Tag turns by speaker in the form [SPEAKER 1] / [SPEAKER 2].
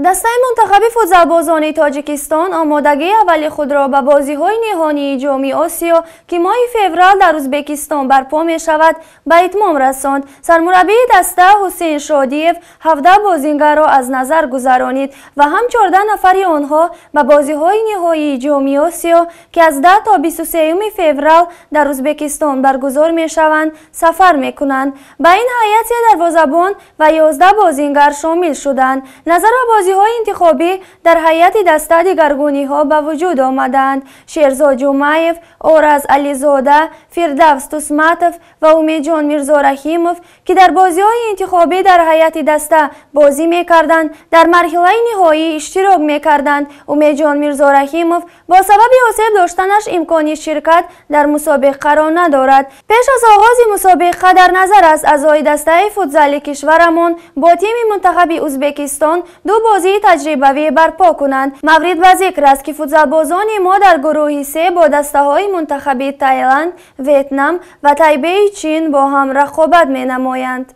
[SPEAKER 1] دسته‌ی منتخب فوتبالبازانی تاجیکستان آمادگی اولی خود را به بازی‌های نهایی جام آسیا که ماه فوریه در ازبکستان برپا می‌شود به اتمام رساند. سرمربی دسته حسین شادیف 17 بازیگر را از نظر گذرانید و هم 14 نفر آنها به بازی‌های نهایی جام آسیا که از 10 تا 23 فوریه در ازبکستان برگزار می‌شوند سفر می‌کنند. به این هیئت دروازه‌بان و 11 بازیگر شامل شدند. نظر بازی‌های انتخابی در هیئت دسته دیگرگونی‌ها به وجود آمدند. شیرزاد جمعیف، آرز علیزاده، فردوس توسمتوف و امیدجان میرزا رحیموف که در بازی‌های انتخابی در هیئت دسته بازی می‌کردند در مرحله نهایی اشتراک می‌کردند. امیدجان میرزا رحیموف با سبب آسیب داشتنش امکانی شرکت در مسابقه قرار ندارد. پیش از آغاز مسابقه در نظر است اعضای دسته فوتبال کشورمان با تیم منتخب ازبکستان دو بازی تجربوی برپا کنند. مورد به ذکر است که فوتبالبازان ما در گروه 3 با دسته‌های منتخب تایلند، ویتنام و تایبه چین با هم رقابت می‌نمایند.